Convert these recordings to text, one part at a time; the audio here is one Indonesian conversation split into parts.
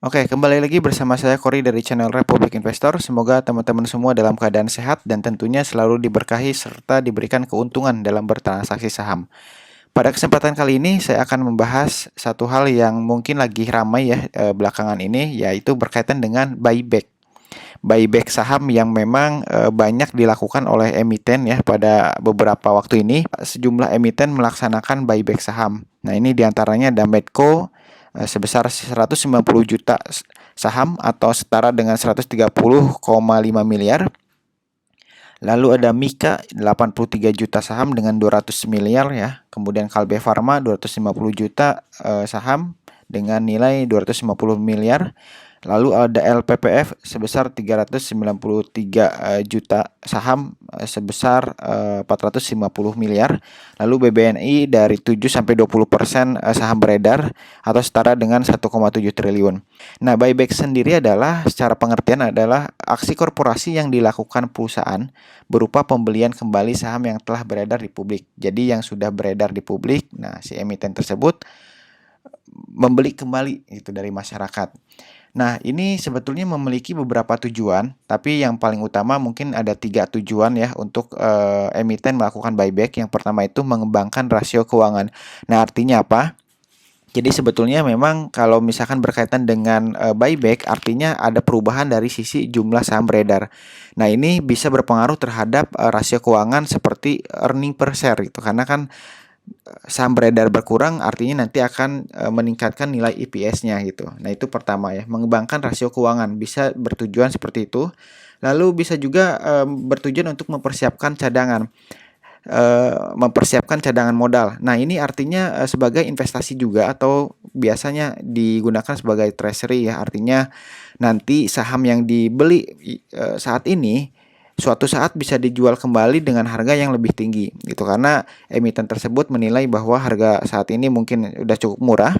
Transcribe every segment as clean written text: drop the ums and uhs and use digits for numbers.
Oke, kembali lagi bersama saya Cory dari channel Republik Investor. Semoga teman-teman semua dalam keadaan sehat dan tentunya selalu diberkahi serta diberikan keuntungan dalam bertransaksi saham. Pada kesempatan kali ini saya akan membahas satu hal yang mungkin lagi ramai ya belakangan ini, yaitu berkaitan dengan buyback. Buyback saham yang memang banyak dilakukan oleh emiten ya pada beberapa waktu ini. Sejumlah emiten melaksanakan buyback saham. Nah, ini diantaranya ada Medco sebesar 190 juta saham atau setara dengan 130,5 miliar. Lalu ada Mika 83 juta saham dengan 200 miliar ya. Kemudian Kalbe Farma 250 juta saham dengan nilai 250 miliar. Lalu ada LPPF sebesar 393 juta saham sebesar 450 miliar. Lalu BBNI dari 7 sampai 20% saham beredar atau setara dengan 1,7 triliun. Nah, buyback sendiri adalah secara pengertian adalah aksi korporasi yang dilakukan perusahaan berupa pembelian kembali saham yang telah beredar di publik. Jadi yang sudah beredar di publik, nah si emiten tersebut membeli kembali itu dari masyarakat. Nah, ini sebetulnya memiliki beberapa tujuan, tapi yang paling utama mungkin ada 3 tujuan ya untuk emiten melakukan buyback. Yang pertama itu mengembangkan rasio keuangan. Nah, artinya apa? Jadi sebetulnya memang kalau misalkan berkaitan dengan buyback, artinya ada perubahan dari sisi jumlah saham beredar. Nah, ini bisa berpengaruh terhadap rasio keuangan seperti earning per share gitu, karena kan saham beredar berkurang artinya nanti akan meningkatkan nilai EPS-nya gitu. Nah, itu pertama ya, mengembangkan rasio keuangan bisa bertujuan seperti itu. Lalu bisa juga bertujuan untuk mempersiapkan cadangan modal. Nah, ini artinya sebagai investasi juga atau biasanya digunakan sebagai treasury ya. Artinya nanti saham yang dibeli saat ini suatu saat bisa dijual kembali dengan harga yang lebih tinggi gitu, karena emiten tersebut menilai bahwa harga saat ini mungkin udah cukup murah.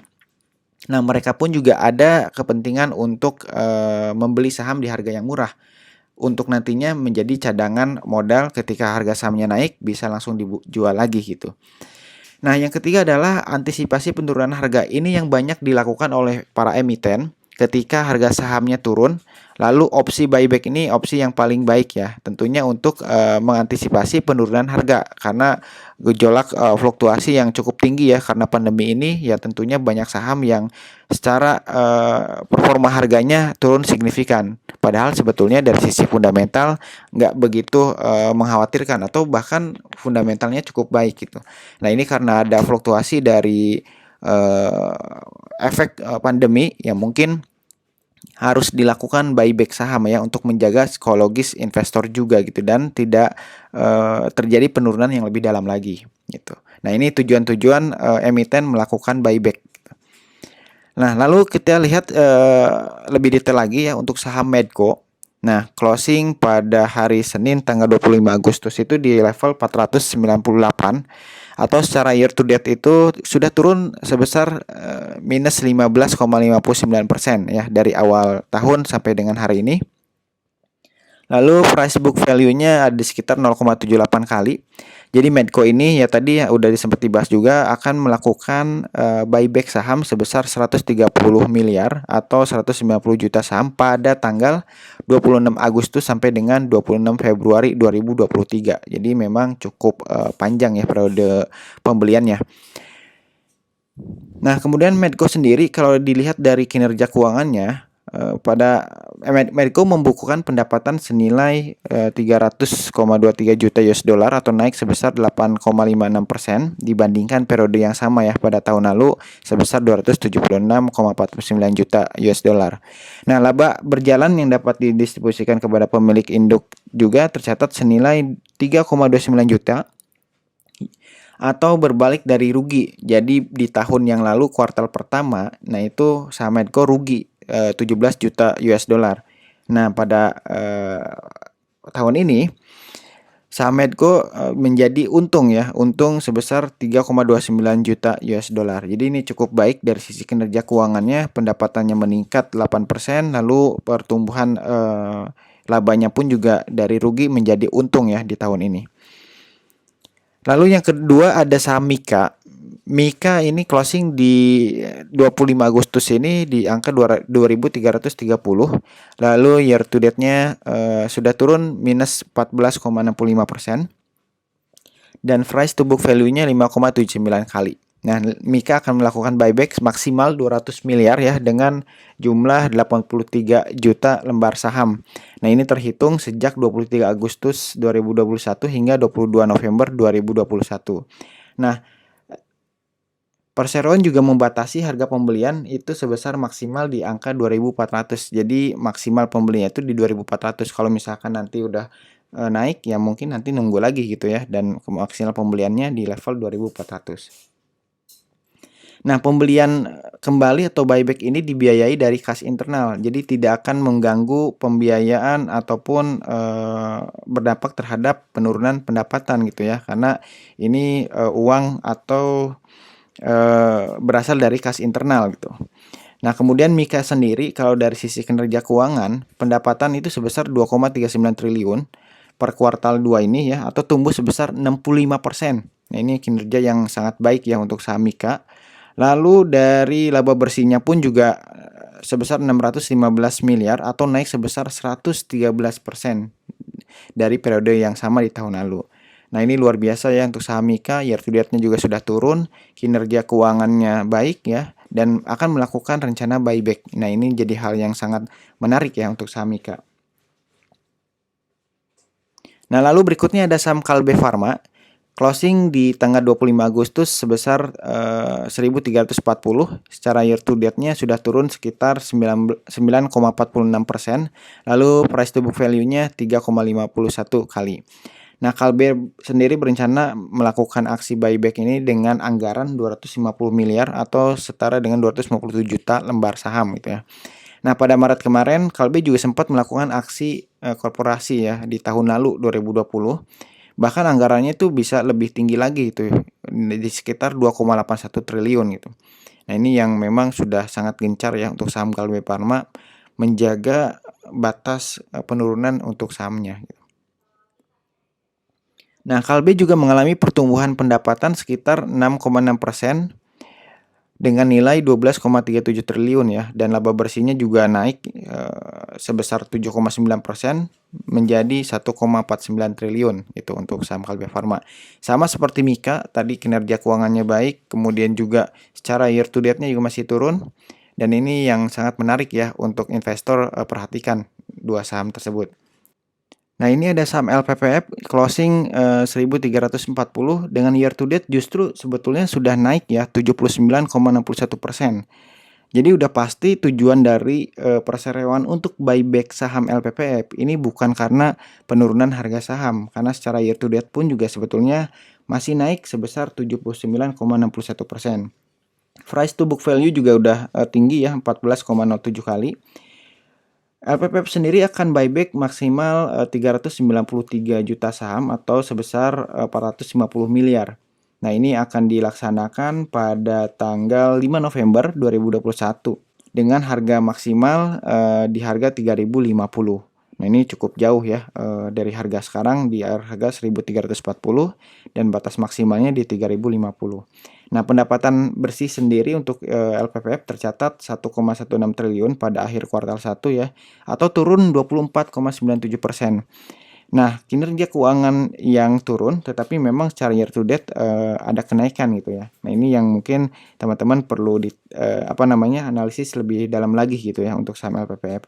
Nah, mereka pun juga ada kepentingan untuk membeli saham di harga yang murah untuk nantinya menjadi cadangan modal ketika harga sahamnya naik bisa langsung dijual lagi gitu. Nah, yang ketiga adalah antisipasi penurunan harga. Ini yang banyak dilakukan oleh para emiten ketika harga sahamnya turun. Lalu opsi buyback ini opsi yang paling baik ya, tentunya untuk mengantisipasi penurunan harga karena gejolak fluktuasi yang cukup tinggi ya karena pandemi ini ya, tentunya banyak saham yang secara performa harganya turun signifikan. Padahal sebetulnya dari sisi fundamental nggak begitu mengkhawatirkan atau bahkan fundamentalnya cukup baik gitu. Nah, ini karena ada fluktuasi dari efek pandemi yang mungkin harus dilakukan buyback saham ya untuk menjaga psikologis investor juga gitu dan tidak terjadi penurunan yang lebih dalam lagi gitu. Nah, ini tujuan-tujuan emiten melakukan buyback. Nah, lalu kita lihat lebih detail lagi ya untuk saham Medco. Nah, closing pada hari Senin tanggal 25 Agustus itu di level 498 atau secara year to date itu sudah turun sebesar minus 15,59% ya dari awal tahun sampai dengan hari ini. Lalu price book value-nya ada sekitar 0,78 kali. Jadi Medco ini ya tadi ya udah sempat dibahas juga akan melakukan buyback saham sebesar 130 miliar atau 190 juta saham pada tanggal 26 Agustus sampai dengan 26 Februari 2023. Jadi memang cukup panjang ya periode pembeliannya. Nah, kemudian Medco sendiri kalau dilihat dari kinerja keuangannya pada Medco membukukan pendapatan senilai 300,23 juta US dollar atau naik sebesar 8,56% dibandingkan periode yang sama ya pada tahun lalu sebesar 276,49 juta US dollar. Nah, laba berjalan yang dapat didistribusikan kepada pemilik induk juga tercatat senilai 3,29 juta atau berbalik dari rugi. Jadi di tahun yang lalu kuartal pertama, nah itu saham Medco rugi 17 juta US dollar. Nah, pada tahun ini saham Medco menjadi untung ya, untung sebesar 3,29 juta US dollar. Jadi ini cukup baik dari sisi kinerja keuangannya, pendapatannya meningkat 8%, lalu pertumbuhan labanya pun juga dari rugi menjadi untung ya di tahun ini. Lalu yang kedua ada saham Mika. Mika ini closing di 25 Agustus ini di angka 2.330. Lalu year to date-nya sudah turun minus 14,65%. Dan price to book value-nya 5,79 kali. Nah, Mika akan melakukan buyback maksimal 200 miliar ya dengan jumlah 83 juta lembar saham. Nah, ini terhitung sejak 23 Agustus 2021 hingga 22 November 2021. Nah, perseroan juga membatasi harga pembelian itu sebesar maksimal di angka 2.400. Jadi maksimal pembelinya itu di 2.400. Kalau misalkan nanti udah naik ya mungkin nanti nunggu lagi gitu ya, dan maksimal pembeliannya di level 2.400. Nah, pembelian kembali atau buyback ini dibiayai dari kas internal. Jadi tidak akan mengganggu pembiayaan ataupun berdampak terhadap penurunan pendapatan gitu ya. Karena ini uang atau berasal dari kas internal gitu. Nah, kemudian Mika sendiri kalau dari sisi kinerja keuangan, pendapatan itu sebesar 2,39 triliun per kuartal 2 ini ya, atau tumbuh sebesar 65%. Nah, ini kinerja yang sangat baik ya untuk saham Mika. Lalu dari laba bersihnya pun juga sebesar 615 miliar atau naik sebesar 113% dari periode yang sama di tahun lalu. Nah, ini luar biasa ya untuk saham Mika, year to date-nya juga sudah turun, kinerja keuangannya baik ya, dan akan melakukan rencana buyback. Nah, ini jadi hal yang sangat menarik ya untuk saham Mika. Nah, lalu berikutnya ada saham Kalbe Farma. Closing di tanggal 25 Agustus sebesar 1.340. Secara year to date-nya sudah turun sekitar 9,46%. Lalu price to book value-nya 3,51 kali. Nah, Kalbe sendiri berencana melakukan aksi buyback ini dengan anggaran 250 miliar atau setara dengan 257 juta lembar saham gitu ya. Nah, pada Maret kemarin Kalbe juga sempat melakukan aksi korporasi ya di tahun lalu 2020. Bahkan anggarannya itu bisa lebih tinggi lagi itu di sekitar 2,81 triliun gitu. Nah, ini yang memang sudah sangat gencar ya untuk saham Kalbe Farma menjaga batas penurunan untuk sahamnya gitu. Nah, Kalbe juga mengalami pertumbuhan pendapatan sekitar 6,6% dengan nilai 12,37 triliun ya, dan laba bersihnya juga naik sebesar 7,9% menjadi 1,49 triliun itu untuk saham Kalbe Farma. Sama seperti Mika tadi, kinerja keuangannya baik, kemudian juga secara year to date-nya juga masih turun, dan ini yang sangat menarik ya untuk investor perhatikan dua saham tersebut. Nah, ini ada saham LPPF closing 1.340 dengan year to date justru sebetulnya sudah naik ya 79,61%. Jadi udah pasti tujuan dari perseroan untuk buyback saham LPPF ini bukan karena penurunan harga saham, karena secara year to date pun juga sebetulnya masih naik sebesar 79,61%. Price to book value juga udah tinggi ya 14,07 kali. LPPF sendiri akan buyback maksimal 393 juta saham atau sebesar 450 miliar. Nah, ini akan dilaksanakan pada tanggal 5 November 2021 dengan harga maksimal di harga 3.050. Nah, ini cukup jauh ya dari harga sekarang di harga 1.340 dan batas maksimalnya di 3.050. Nah, pendapatan bersih sendiri untuk LPPF tercatat 1,16 triliun pada akhir kuartal 1 ya, atau turun 24,97%. Nah, kinerja keuangan yang turun, tetapi memang secara year to date ada kenaikan gitu ya. Nah, ini yang mungkin teman-teman perlu analisis lebih dalam lagi gitu ya untuk saham LPPF.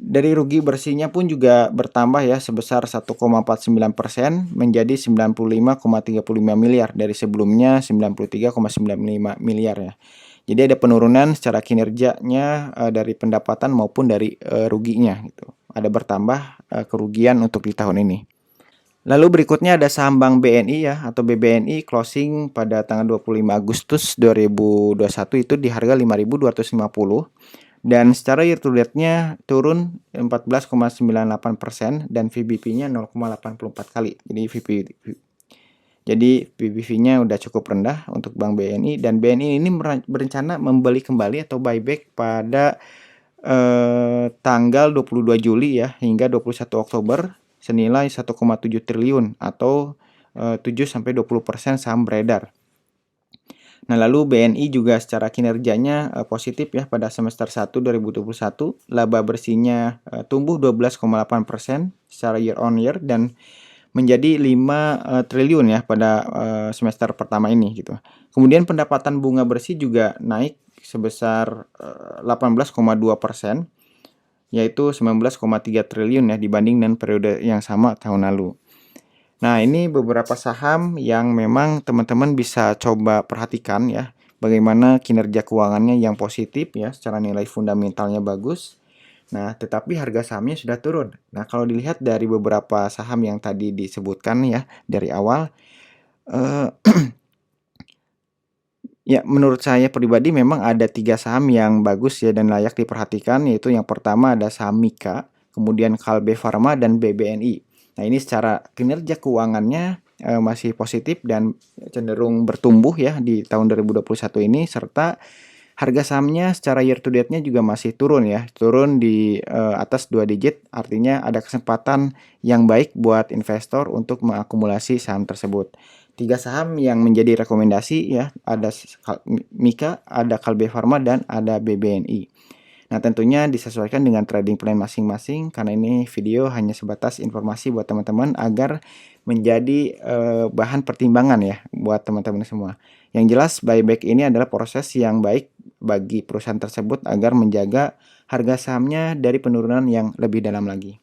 Dari rugi bersihnya pun juga bertambah ya sebesar 1,49% menjadi 95,35 miliar dari sebelumnya 93,95 miliar ya. Jadi ada penurunan secara kinerjanya dari pendapatan maupun dari ruginya gitu. Ada bertambah kerugian untuk di tahun ini. Lalu berikutnya ada saham Bank BNI ya atau BBNI closing pada tanggal 25 Agustus 2021 itu di harga 5.250. Dan secara year to date-nya turun 14,98% dan VBP-nya 0,84 kali. Jadi VBV-nya udah cukup rendah untuk Bank BNI, dan BNI ini berencana membeli kembali atau buyback pada tanggal 22 Juli ya hingga 21 Oktober senilai 1,7 triliun atau 7-20% saham beredar. Nah, lalu BNI juga secara kinerjanya positif ya pada semester 1 2021. Laba bersihnya tumbuh 12,8% secara year on year dan menjadi 5 triliun ya pada semester pertama ini gitu. Kemudian pendapatan bunga bersih juga naik sebesar 18,2%, yaitu 19,3 triliun ya dibanding dengan periode yang sama tahun lalu. Nah, ini beberapa saham yang memang teman-teman bisa coba perhatikan ya, bagaimana kinerja keuangannya yang positif ya, secara nilai fundamentalnya bagus. Nah, tetapi harga sahamnya sudah turun. Nah, kalau dilihat dari beberapa saham yang tadi disebutkan ya dari awal, eh, ya menurut saya pribadi memang ada 3 saham yang bagus ya dan layak diperhatikan, yaitu yang pertama ada saham Mika, kemudian Kalbe Farma dan BBNI. Nah, ini secara kinerja keuangannya masih positif dan cenderung bertumbuh ya di tahun 2021 ini, serta harga sahamnya secara year to date-nya juga masih turun ya, turun di atas 2 digit, artinya ada kesempatan yang baik buat investor untuk mengakumulasi saham tersebut. 3 saham yang menjadi rekomendasi ya, ada Mika, ada Kalbe Farma, dan ada BBNI. Nah, tentunya disesuaikan dengan trading plan masing-masing karena ini video hanya sebatas informasi buat teman-teman agar menjadi bahan pertimbangan ya buat teman-teman semua. Yang jelas buyback ini adalah proses yang baik bagi perusahaan tersebut agar menjaga harga sahamnya dari penurunan yang lebih dalam lagi.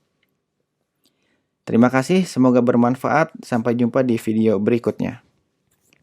Terima kasih, semoga bermanfaat. Sampai jumpa di video berikutnya.